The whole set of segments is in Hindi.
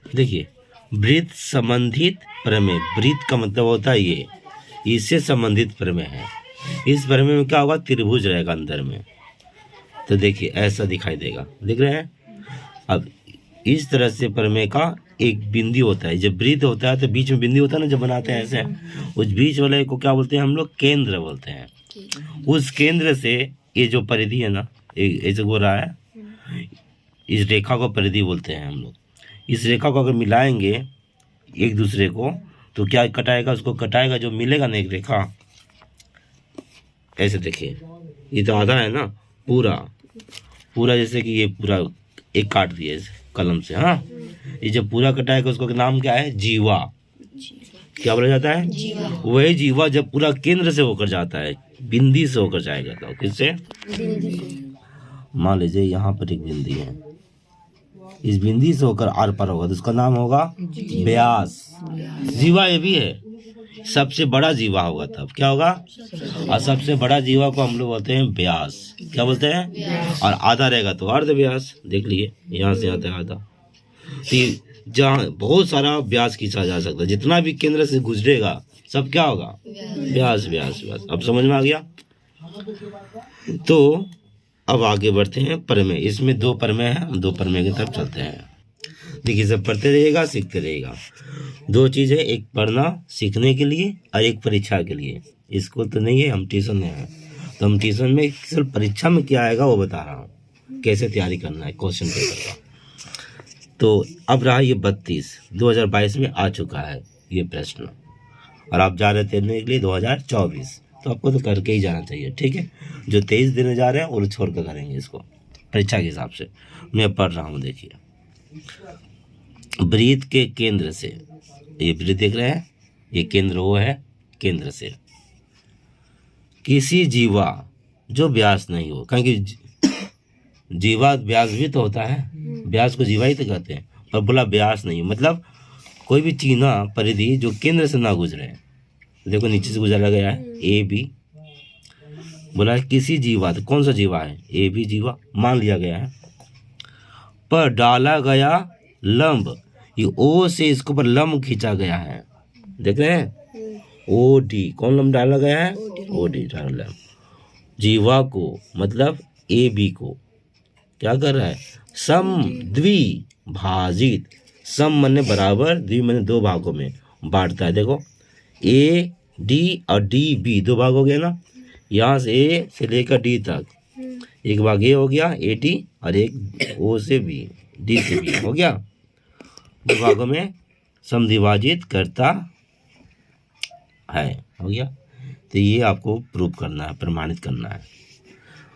देखिए, वृत्त संबंधित प्रमेय, वृत्त का मतलब होता है ये, इससे संबंधित प्रमेय है। इस प्रमेय में क्या होगा, त्रिभुज रहेगा अंदर में। तो देखिए ऐसा दिखाई देगा, देख रहे हैं। अब इस तरह से प्रमेय का एक बिंदु होता है, जब वृत्त होता है तो बीच में बिंदु होता है ना, जब बनाते हैं ऐसे, उस बीच वाले को क्या बोलते हैं हम लोग, केंद्र बोलते हैं। उस केंद्र से ये जो परिधि है ना, ऐसे हो रहा है, इस रेखा को परिधि बोलते हैं हम लोग। इस रेखा को अगर मिलाएंगे एक दूसरे को तो क्या कटाएगा, उसको कटाएगा, जो मिलेगा ना एक रेखा, ऐसे देखिए, ये तो आधा है ना, पूरा पूरा, जैसे कि ये पूरा एक काट दिए कलम से। हाँ, ये जब पूरा कटाएगा उसका नाम क्या है, जीवा। क्या बोला जाता है, जीवा। वही जीवा जब पूरा केंद्र से होकर जाता है, बिंदी से होकर जाएगा, तो किससे, मान लीजिए यहाँ पर एक बिंदी है, इस बिंदी से होकर आर पार होगा तो उसका नाम होगा व्यास। जीवा ये भी है, सबसे बड़ा जीवा होगा तब क्या होगा, और सबसे बड़ा जीवा को हम लोग बोलते हैं व्यास। क्या बोलते हैं, और आधा रहेगा तो अर्ध व्यास। देख लिए यहाँ से यहाँ तक आधा, तो जहाँ बहुत सारा व्यास खींचा जा सकता है, जितना भी केंद्र से गुजरेगा सब क्या होगा, व्यास व्यास व्यास। अब समझ में आ गया। तो अब आगे बढ़ते हैं प्रमेय। इसमें दो प्रमेय है, हम दो प्रमेय की तरफ चलते हैं। देखिए, सब पढ़ते रहिएगा, सीखते रहिएगा। दो चीज़ है, एक पढ़ना सीखने के लिए और एक परीक्षा के लिए। स्कूल तो नहीं है, हम ट्यूशन में हैं, तो हम ट्यूशन में सिर्फ परीक्षा में क्या आएगा वो बता रहा हूँ, कैसे तैयारी करना है क्वेश्चन पेपर का। तो अब रहा ये 32 2022 में आ चुका है ये प्रश्न, और आप जा रहे देने के लिए 2024, तो आपको तो करके ही जाना चाहिए, ठीक है। जो 23 देने जा रहे हैं वो छोड़ कर करेंगे इसको परीक्षा के हिसाब से। मैं पढ़ रहा हूँ, देखिए, वृत्त के केंद्र से, ये वृत्त देख रहे हैं, ये केंद्र वो है, केंद्र से किसी जीवा जो व्यास नहीं हो, क्योंकि जीवा व्यास भी तो होता है, व्यास को जीवा ही तो कहते हैं, पर बोला व्यास नहीं, मतलब कोई भी चिन्ह परिधि जो केंद्र से ना गुजरे। देखो नीचे से गुजरा गया है ए बी, बोला किसी जीवा, तो कौन सा जीवा है, ए बी जीवा मान लिया गया है, पर डाला गया लंब, ये ओ से इसके ऊपर लंब खींचा गया है, देख रहे हैं, ओ डी, कौन लंब डाला गया है, ओ डी डाला लंब। जीवा को मतलब ए बी को क्या कर रहा है, सम द्विभाजित, सम माने बराबर, द्वि माने दो भागों में बांटता है। देखो ए डी और डी बी दो भाग हो गया ना, यहाँ से ए से लेकर डी तक एक भाग ए हो गया ए डी, और एक ओ से बी, डी से बी हो गया, दो भागों में समद्विभाजित करता है, हो गया। तो ये आपको प्रूव करना है, प्रमाणित करना है।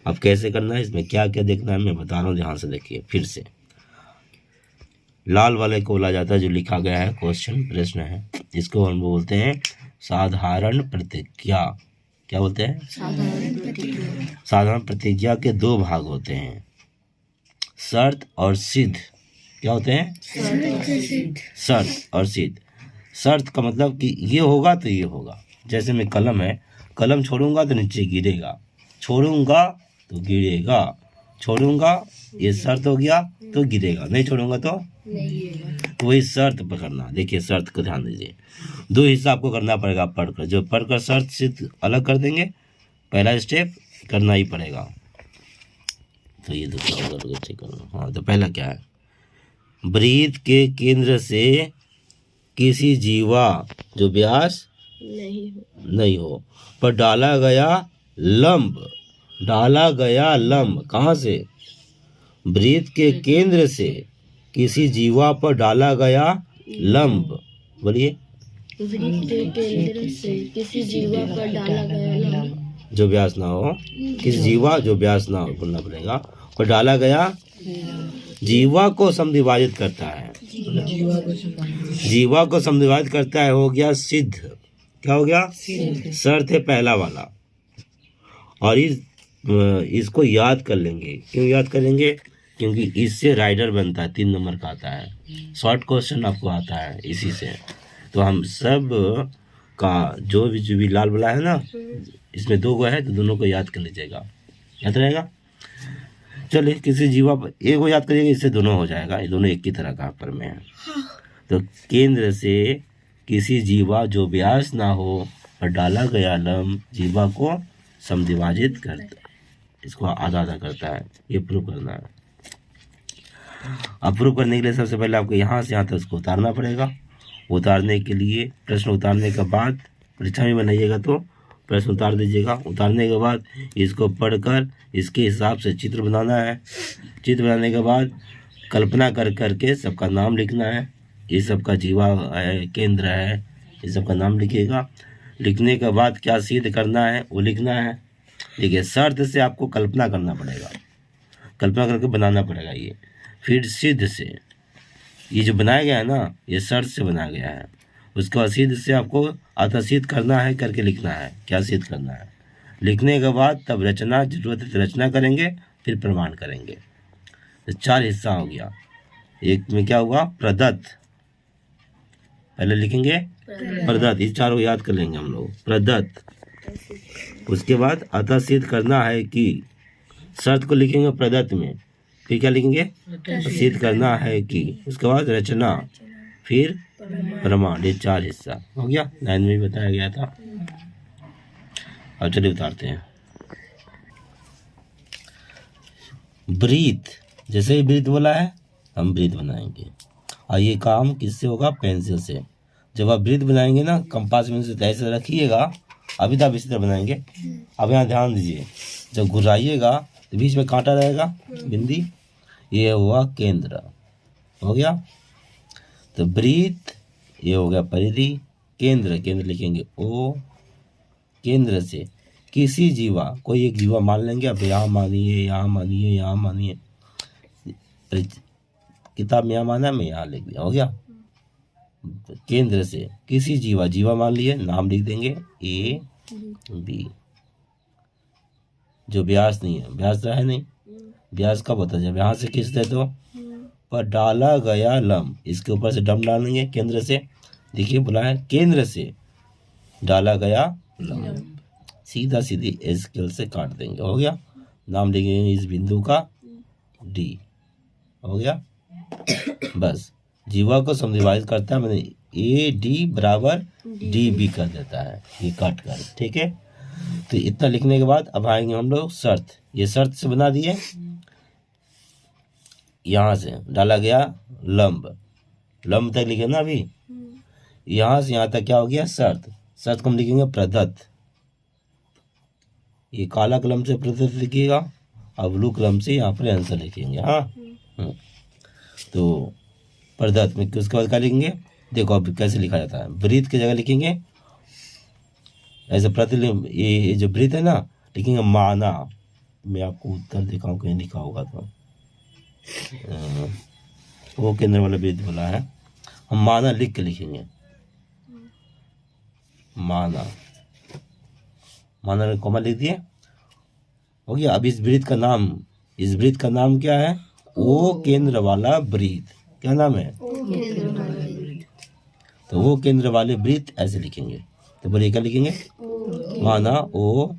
अब कैसे करना है, इसमें क्या क्या देखना है मैं बता रहा हूँ, ध्यान से देखिए। फिर से लाल वाले को बोला जाता है जो लिखा गया है, क्वेश्चन प्रश्न है, इसको हम बोलते हैं साधारण प्रतिज्ञा। क्या बोलते हैं, साधारण प्रतिज्ञा। साधारण प्रतिज्ञा के दो भाग होते हैं, शर्त और सिद्ध। क्या होते हैं, शर्त और सिद्ध। शर्त का मतलब कि ये होगा तो ये होगा, जैसे मैं कलम है, कलम छोड़ूंगा तो नीचे गिरेगा, छोड़ूंगा तो गिरेगा, छोड़ूंगा ये शर्त हो गया तो गिरेगा, नहीं छोड़ूंगा तो नहीं। तो वही शर्त पकड़ना। देखिए शर्त को ध्यान दीजिए, दो हिस्सा आपको करना पड़ेगा पढ़कर, जो पढ़कर शर्त सिद्ध अलग कर देंगे, पहला स्टेप करना ही पड़ेगा। तो ये चेक करना। हाँ, तो पहला क्या है, वृत्त के केंद्र से किसी जीवा जो व्यास नहीं हो पर डाला गया लंब, डाला गया लंब कहाँ से, वृत्त के केंद्र से किसी जीवा पर डाला गया लंब, बोलिए, वृत्त के केंद्र से किसी जीवा पर डाला गया लंब, जो व्यास ना हो, किसी जीवा जो व्यास ना हो बोलना पड़ेगा, पर डाला गया जीवा को समद्विभाजित करता है, जीवा को समद्विभाजित करता है, हो गया सिद्ध। क्या हो गया, शर्त है पहला वाला। और इसको याद कर लेंगे, क्यों याद करेंगे, क्योंकि इससे राइडर बनता है, 3 नंबर का आता है, शॉर्ट क्वेश्चन आपको आता है इसी से। तो हम सब का जो भी लाल वाला है ना, इसमें 2 गो है तो दोनों को याद कर लीजिएगा, याद रहेगा। चलिए किसी जीवा पर एक को याद करिएगा, इससे दोनों हो जाएगा, ये दोनों एक ही तरह का पर में है। तो केंद्र से किसी जीवा जो व्यास ना हो और डाला गया लंब जीवा को समद्विभाजित करता है, इसको आधा आधा करता है, ये प्रूव करना है। अब प्रूव करने के लिए सबसे पहले आपको यहाँ से यहाँ तक उसको उतारना पड़ेगा। उतारने के लिए प्रश्न उतारने के बाद परीक्षा में बनाइएगा तो प्रश्न उतार दीजिएगा। उतारने के बाद इसको पढ़कर इसके हिसाब से चित्र बनाना है। चित्र बनाने के बाद कल्पना कर करके सबका नाम लिखना है। ये सबका जीवा है, केंद्र है, ये सबका नाम लिखिएगा। लिखने के बाद क्या सिद्ध करना है वो लिखना है। देखिए शर्त से आपको कल्पना करना पड़ेगा, कल्पना करके बनाना पड़ेगा ये। फिर सिद्ध से, ये जो बनाया गया है ना ये शर्त से बनाया गया है। उसको सिद्ध से आपको अतः सिद्ध करना है, करके लिखना है क्या सिद्ध करना है। लिखने के बाद तब रचना, जरूरत है तो रचना करेंगे, फिर प्रमाण करेंगे। तो 4 हिस्सा हो गया। एक में क्या हुआ, प्रदत्त, पहले लिखेंगे प्रदत्त, ये चारों याद कर लेंगे हम लोग, प्रदत्त। उसके बाद अतः सिद्ध करना है कि, शर्त को लिखेंगे प्रदत्त में, फिर क्या लिखेंगे सिद्ध करना है कि, उसके बाद रचना, फिर प्रमाण। ये 4 हिस्सा हो गया, लाइन में भी बताया गया था। अब चलिए उतारते हैं। ब्रीथ, जैसे ही ब्रीथ बोला है हम ब्रीथ बनाएंगे। और ये काम किससे होगा, पेंसिल से। जब आप ब्रीथ बनाएंगे ना कंपास पेंसिल से ऐसे रखिएगा, अभी तो आप इसी तरह बनाएंगे। अब यहाँ ध्यान दीजिए, जब घुराइएगा तो बीच में कांटा रहेगा बिंदी, ये हुआ केंद्र, हो गया। तो ब्रीथ ये हो गया परिधि, केंद्र, केंद्र लिखेंगे ओ, केंद्र से किसी जीवा, कोई एक जीवा मान लेंगे। अब यहाँ मानिए, यहाँ मानिए, यहाँ मानिए, किताब में यहाँ माना, मैं यहाँ लिख दिया, हो गया। केंद्र से किसी जीवा, जीवा मान लिए, नाम लिख देंगे ए बी। जो व्यास नहीं है, व्यास तो है नहीं, व्यास कब होता है जब यहाँ से खींचते तो, पर डाला गया लंब, इसके ऊपर से डम डालेंगे केंद्र से। देखिए बोला है केंद्र से डाला गया लंब, सीधा सीधी स्केल से काट देंगे, हो गया। नाम लिखेंगे इस बिंदु का डी, हो गया। बस जीवा को समद्विभाजित करता है, मैंने ए डी बराबर डी बी कर देता है, ये काट कर, ठीक है। तो इतना लिखने के बाद अब आएंगे हम लोग शर्त। ये शर्त से बना दिए, यहाँ से डाला गया लंब, लंब तक लिखे ना अभी, यहाँ से यहाँ तक क्या हो गया शर्त। शर्त को हम लिखेंगे प्रदत्त, ये काला कलम से प्रदत्त लिखिएगा, अब ब्लू कलम से यहाँ पर आंसर लिखेंगे। हाँ तो प्रदत्त में उसके बाद क्या लिखेंगे, देखो अब कैसे लिखा जाता है। ब्रीथ की जगह लिखेंगे ऐसे प्रतिलिंब, ये जो ब्रीथ है ना लिखेंगे माना। मैं आपको उत्तर दिखाऊं कहीं लिखा होगा तो, वो केंद्र वाला ब्रीथ बोला है, हम माना लिख के लिखेंगे, माना, माना कोमा लिख दिए, हो गया। अब इस ब्रीथ का नाम, इस ब्रीथ का नाम क्या है, ओ केंद्र वाला ब्रीथ, क्या नाम है, तो वो केंद्र वाले ब्रीथ ऐसे लिखेंगे। तो बोलिए क्या लिखेंगे, माना ओ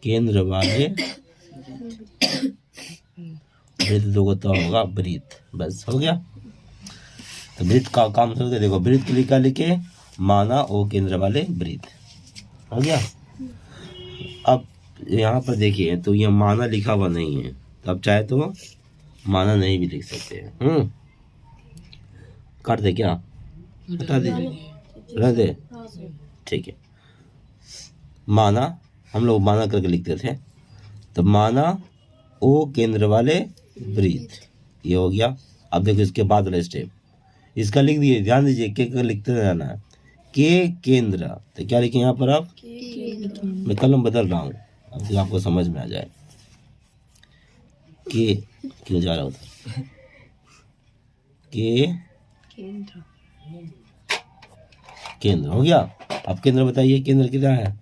केंद्र वाले ब्रीथ, दो तो होगा ब्रीथ, बस हो गया। तो ब्रीथ का काम हो गया। देखो ब्रीथ के लिए क्या लिखे, माना ओ केंद्र वाले ब्रीथ, हो गया। अब यहाँ पर देखिए तो ये माना लिखा हुआ नहीं है, तो अब चाहे तो माना नहीं भी लिख सकते हैं। काट दे क्या, हटा दीजिए, रह दे, ठीक है। माना हम लोग माना करके लिखते थे, तो माना ओ केंद्र वाले ब्रीथ, ये हो गया। अब देखो इसके बाद वाला स्टेप, इसका लिख दिए, ध्यान दीजिए के का लिखते रहना है, के केंद्र, तो क्या लिखे यहाँ पर आप, मैं कलम बदल रहा हूँ अब तो आपको समझ में आ जाए। के क्यों जा रहा होता, के केंद्र, हो गया। अब केंद्र बताइए, केंद्र कितना है,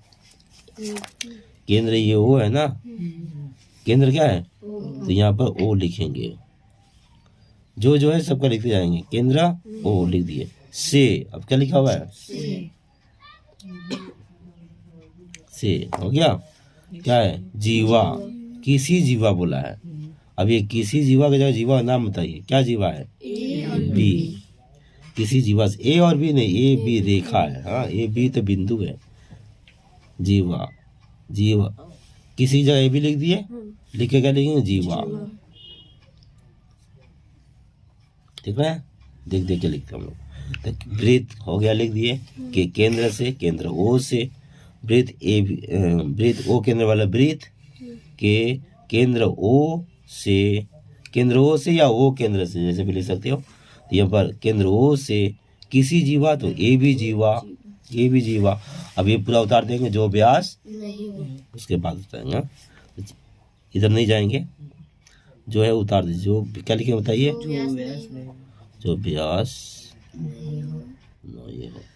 केंद्र ये ओ है ना, केंद्र क्या है, तो यहाँ पर ओ लिखेंगे, जो है सबका लिखते जाएंगे, केंद्र ओ लिख दिए। से, अब क्या लिखा हुआ है, से, हो गया। क्या है, जीवा, किसी जीवा बोला है। अब ये किसी जीवा की जगह जीवा का नाम बताइए, क्या जीवा है? बी। किसी जीवा से ए और बी नहीं, ए बी रेखा है। हाँ, ए बी तो बिंदु है। जीवा, जीवा किसी जगह ए बी लिख दिए, लिख के क्या लिखेंगे? जीवा। ठीक है, देख देख के लिखते हम लोग। तो ब्रीथ हो गया, लिख दिए कि केंद्र से, केंद्र ओ से, ब्रीथ ए, ब्रीथ ओ केंद्र वाला ब्रीथ के केंद्र ओ से, केंद्र ओ से या ओ केंद्र से, जैसे भी लिख सकते हो। तो यहाँ पर केंद्र ओ से किसी जीवा, तो ए भी जीवा, ए भी जीवा। अब ये पूरा उतार देंगे जो व्यास नहीं हो। उसके बाद उतारेंगे। इधर नहीं जाएंगे, जो है उतार दीजिए। जो क्या लिखे बताइए? जो व्यास नहीं हो,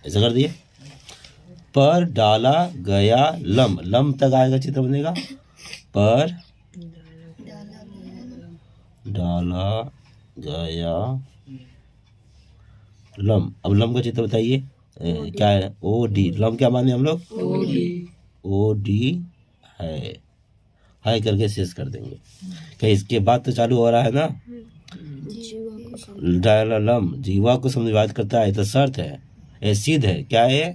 ऐसा कर दिए। पर डाला गया लंब, लंब तक आएगा चित्र बनेगा। पर डाला गया लंब। अब लंब का चित्र बताइए क्या है? O D. लंब क्या माने हम लोग? ओ डी है करके शेष कर देंगे। क्या इसके बाद तो चालू हो रहा है ना? डाला लंब जीवा को समझवाद करता है, तो शर्त है, ये सिद्ध है। क्या है?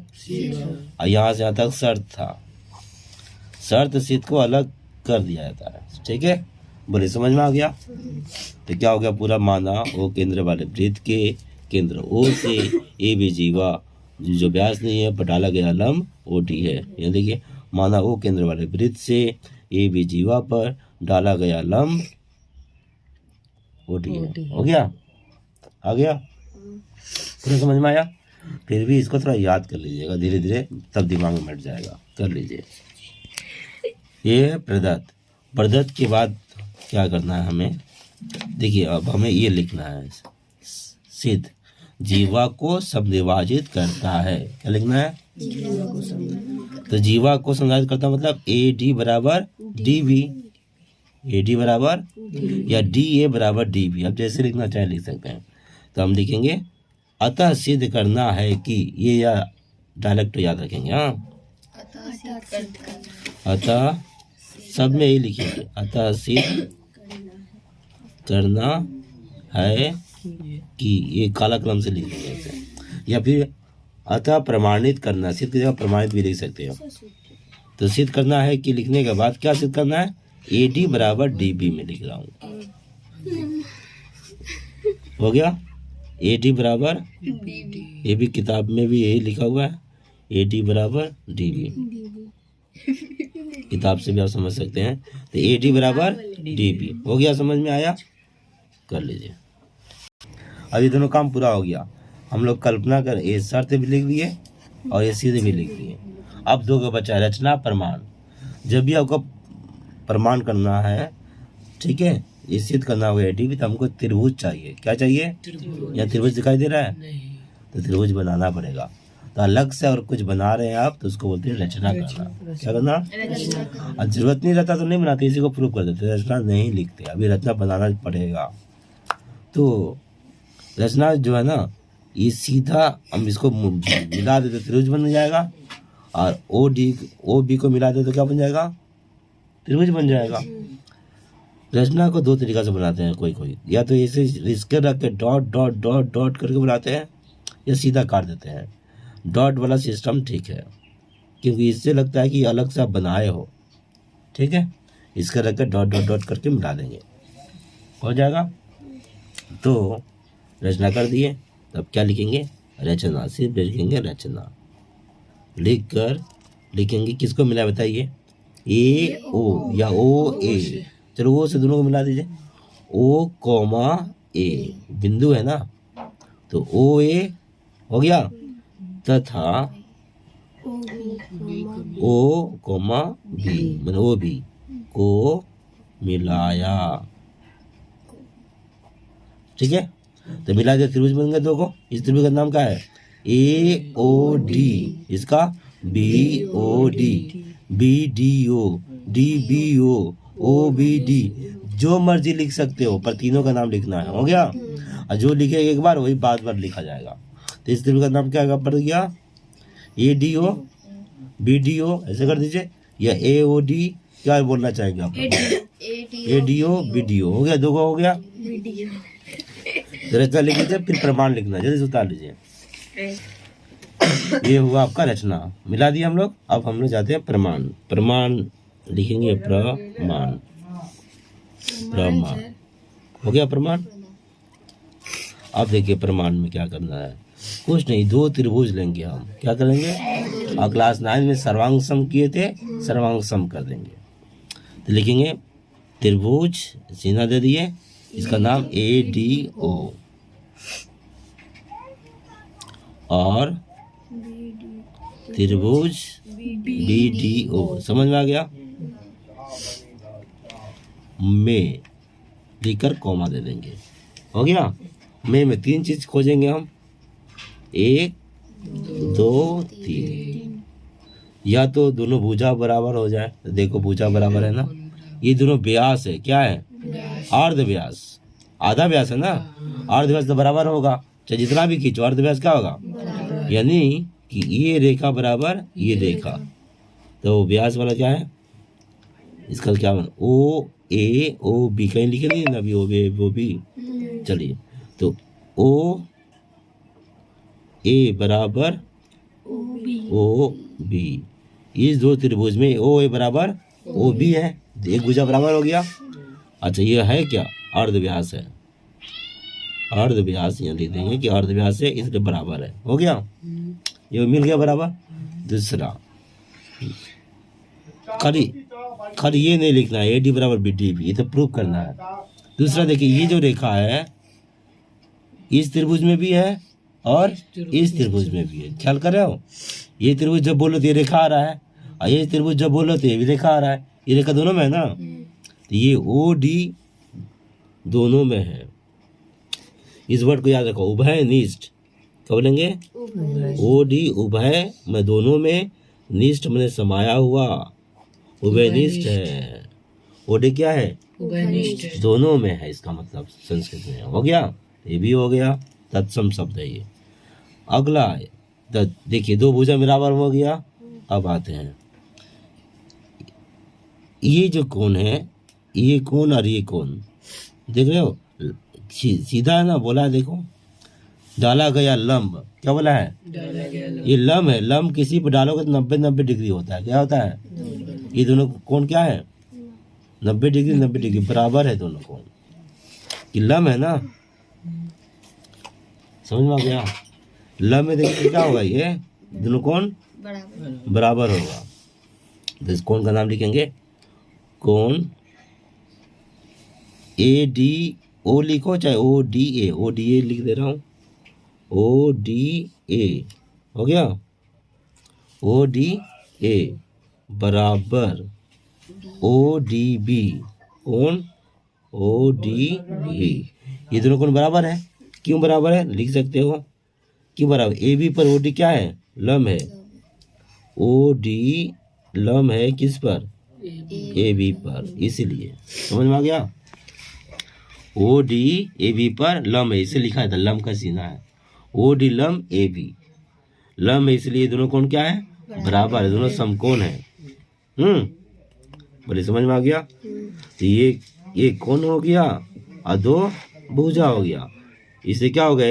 और यहाँ से यहाँ तक शर्त था, शर्त सिद्ध को अलग कर दिया जाता है। ठीक है, बोले समझ में आ गया? तो क्या हो गया? पूरा माना ओ केंद्र वाले वृत्त के केंद्र ओ से ए भी जीवा जो व्यास नहीं है, पर डाला गया लंब ओ डी है। ये देखिए, माना ओ केंद्र वाले वृत्त से ए भी जीवा पर डाला गया लंब ओ डी है। हो गया? आ गया? पूरा समझ में आया? फिर भी इसको थोड़ा याद कर लीजिएगा धीरे धीरे, तब दिमाग में बैठ जाएगा। कर लीजिए। ये प्रदत्त, प्रदत्त के बाद क्या करना है हमें? देखिए, अब हमें ये लिखना है, सिद्ध जीवा को समद्विभाजित करता है। क्या लिखना है? तो जीवा को समद्विभाजित करता मतलब ए डी बराबर डी बी, ए डी बराबर या डी ए बराबर डी बी। अब जैसे लिखना चाहे लिख सकते हैं। तो हम लिखेंगे अतः सिद्ध करना है कि, ये या डायलेक्ट याद रखेंगे। हाँ, अतः सब में यही लिखेंगे, अतः सिद्ध करना है कि, ये काला कलम से लिखेंगे ऐसे। या फिर अतः प्रमाणित करना, सिद्ध की जगह प्रमाणित भी लिख सकते हो। तो सिद्ध करना है कि लिखने के बाद क्या सिद्ध करना है? ए डी बराबर डी बी में लिख रहा हूँ। हो गया? ए डी बराबर ये भी किताब में भी यही लिखा हुआ है, ए डी बराबर डी बी। किताब से भी आप समझ सकते हैं। तो ए डी बराबर डी बी। हो गया? समझ में आया? कर लीजिए। अब ये दोनों काम पूरा हो गया। हम लोग कल्पना कर ये शर्त भी लिख दिए और ये सीधे भी लिख दिए। अब दो का बचा रचना प्रमाण। जब भी आपको प्रमाण करना है, ठीक है, ये सिद्ध करना होगा एडी भी, तो हमको त्रिभुज चाहिए। क्या चाहिए? या त्रिभुज दिखाई दे रहा है? तो त्रिभुज बनाना पड़ेगा। तो अलग से अगर कुछ बना रहे हैं आप, तो उसको बोलते हैं रचना करना। क्या करना? और जरूरत नहीं रहता तो नहीं बनाते, इसी को प्रूव कर देते, रचना नहीं लिखते। अभी रचना बनाना पड़ेगा। तो रचना जो है ना, ये सीधा हम इसको मिला देते त्रिभुज बन जाएगा, और ओ बी को मिला दे तो क्या बन जाएगा? त्रिभुज बन जाएगा। रचना को दो तरीका से बनाते हैं कोई, या तो ऐसे इसके रख के डॉट डॉट डॉट डॉट करके बनाते हैं, या सीधा काट देते हैं। डॉट वाला सिस्टम ठीक है, क्योंकि इससे लगता है कि अलग से आप बनाए हो। ठीक है, इसका रख के डॉट डॉट डॉट करके मिला देंगे, हो जाएगा। तो रचना कर दिए, तब क्या लिखेंगे? रचना। सिर्फ लिखेंगे रचना। लिख कर लिखेंगे किसको मिला बताइए? ए ओ या ओ ए। चलो वो से दोनों को मिला दीजिए। ओ कॉमा ए बिंदु है ना, तो ओ ए हो गया, तथा ओ कॉमा बी मतलब ओ बी को मिलाया। ठीक है, तो मिला दिया, त्रिभुज बन गए दो को। इस त्रिभुज का नाम क्या है? ए ओ डी, इसका B O D, B D O, D B O B D. जो मर्जी लिख सकते हो, पर तीनों का नाम लिखना है। हो गया? और जो लिखेगा एक बार वही बार बार लिखा जाएगा। तो इस त्रिभुज का नाम क्या पड़ गया? A D O B D O, ऐसे कर दीजिए। या ए ओ डी, क्या बोलना चाहेंगे आप? एडीओ बीडीओ हो गया, 2 को हो गया। वीडियो रचना लिख लीजिए, फिर प्रमाण लिखना, जल्दी से उतार लीजिए। ये हुआ आपका रचना, मिला दिया हम लोग। अब हम लोग जाते हैं प्रमाण। प्रमाण लिखेंगे प्रमाण, प्रमाण हो गया प्रमाण। अब देखिए प्रमाण में क्या करना है, कुछ नहीं, 2 त्रिभुज लेंगे हम। क्या करेंगे, और क्लास 9 में सर्वांग सम किए थे, सर्वांग सम कर देंगे। तो लिखेंगे त्रिभुज, चिन्ह दे दिए, इसका नाम ADO और त्रिभुज BDO। समझ में आ गया। में लिखकर कॉमा दे देंगे, हो गया। में 3 चीज खोजेंगे हम, 1 2 3। या तो दोनों भुजा बराबर हो जाए, तो देखो भुजा बराबर है ना, ये दोनों व्यास है, क्या है, अर्ध व्यास, आधा व्यास है ना, अर्ध व्यास तो बराबर होगा, चाहे जितना भी खींचो अर्ध व्यास क्या होगा, यानी कि ये रेखा बराबर ये रेखा, तो व्यास वाला क्या है, इसका क्या बना, OAOB, कहीं लिखे नहीं ना अभी, OB। चलिए, तो OA बराबर OB, इस 2 त्रिभुज में OA बराबर OB है, एक भुजा बराबर हो गया। अच्छा, ये है क्या, अर्धव्यास है, अर्धव्यास यहाँ लिख देंगे कि अर्धव्यास है, इसलिए बराबर है, हो गया, ये मिल गया बराबर। दूसरा, खाली ये नहीं लिखना है AD बराबर BD भी, ये तो प्रूव करना है। दूसरा देखिए, ये जो रेखा है इस त्रिभुज में भी है और इस त्रिभुज में भी है, ख्याल कर रहे हो। ये त्रिभुज जब बोलो तो ये रेखा आ रहा है, और ये त्रिभुज जब बोलो तो ये भी रेखा आ रहा है, ये रेखा दोनों में है ना, तो ये OD दोनों में है। इस वर्ड को याद रखो, उभय निष्ठ, क्या बोलेंगे, OD उभय में दोनों में, निष्ठ मैंने समाया हुआ, उभय निष्ठ है। OD क्या है, दोनों में है, इसका मतलब संस्कृत में, हो गया, ये भी हो गया, तत्सम शब्द है ये। अगला देखिए, 2 भुजा बराबर हो गया। अब आते हैं, ये जो कोण है, ये कोण और ये कोण देख रहे हो, सीधा है ना, बोला है देखो, डाला गया लंब, क्या बोला है, ये लंब है, लंब किसी पर डालोगे तो 90 डिग्री होता है, क्या होता है, ये दोनों कोण क्या है, 90 डिग्री बराबर है दोनों कोण, ये लंब है ना, समझ में आ गया। लंब में देखिए क्या होगा, ये दोनों कोण बराबर होगा, तो इस कोण का नाम लिखेंगे कोण ADO लिखो, चाहे ODA लिख दे रहा हूँ, ODA हो गया, ODA बराबर ODB, कोण ODB, ये दोनों कोण बराबर है। क्यों बराबर है, लिख सकते हो, क्यों बराबर, AB पर OD क्या है, लंब है, OD लंब है किस पर, AB पर, इसीलिए समझ में आ गया। OD AB पर लंब है, इसे लिखा था, लंब का चिन्ह है, OD लंब AB लंब है, इसलिए दोनों कोण क्या है, बराबर है, दोनों समकोण है। बोले समझ में आ गया। तो ये कोण हो गया और 2 भुजा हो गया, इससे क्या हो गया,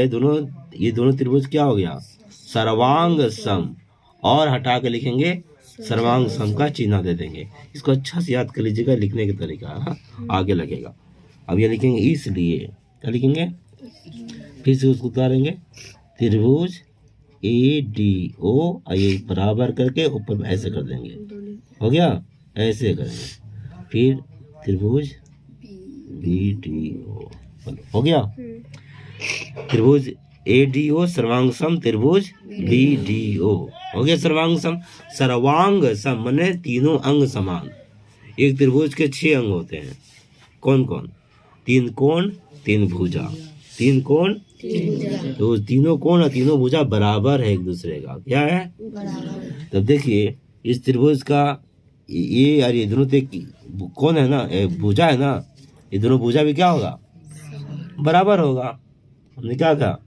ये दोनों त्रिभुज क्या हो गया, सर्वांग सम, और हटा के लिखेंगे सर्वांग सम का चिन्ह दे देंगे। इसको अच्छा से याद कर लीजिएगा, लिखने का तरीका आगे लगेगा। अब ये लिखेंगे, इसलिए क्या लिखेंगे, फिर से उसको उतारेंगे, त्रिभुज ADO, ये बराबर करके ऊपर ऐसे कर देंगे, हो गया, ऐसे करेंगे, फिर त्रिभुज BDO, हो गया, त्रिभुज ADO सर्वांग सम, त्रिभुज BDO हो गया सर्वांग सम। सर्वांग सम माने तीनों अंग समान। एक त्रिभुज के 6 अंग होते हैं, कौन कौन, 3 कोण 3 भुजा, 3 कोण तो तीनों कोण और तीनों भुजा बराबर है एक दूसरे का, क्या है, तो देखिए इस त्रिभुज का ये और ये दोनों कौन है ना, भुजा है ना, ये दोनों भुजा भी क्या होगा, बराबर होगा। हमने क्या कहा,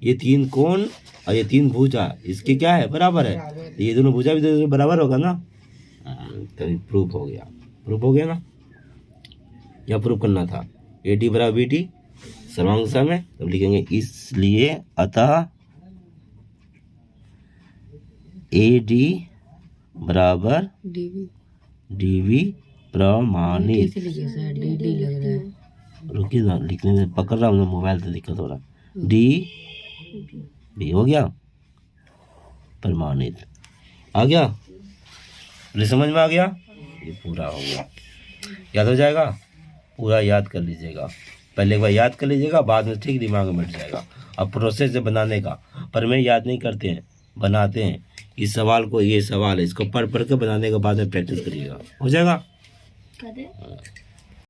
ये 3 कोण और ये 3 भुजा, इसके क्या है, बराबर है, तो ये दोनों भुजा भी तो बराबर होगा ना, तो प्रूफ हो गया, प्रूफ हो गया ना। या प्रूफ करना था। ए डी बराबर बी टी सर्वांग सम है, तब लिखेंगे इसलिए अतः ए डी बराबर डी वी प्रमाणित। रुकिए ना, लिखने से पकड़ रहा हूँ, मोबाइल से दिक्कत हो रहा। डी बी हो गया प्रमाणित, आ गया, पूरी समझ में आ गया, ये पूरा हो गया। याद हो जाएगा, पूरा याद कर लीजिएगा, पहले एक बार याद कर लीजिएगा, बाद में ठीक दिमाग में बैठ जाएगा। अब प्रोसेस है बनाने का, पर मैं याद नहीं करते हैं, बनाते हैं। इस सवाल को, ये सवाल है, इसको पढ़ पढ़ के बनाने के बाद में प्रैक्टिस करिएगा, हो जाएगा।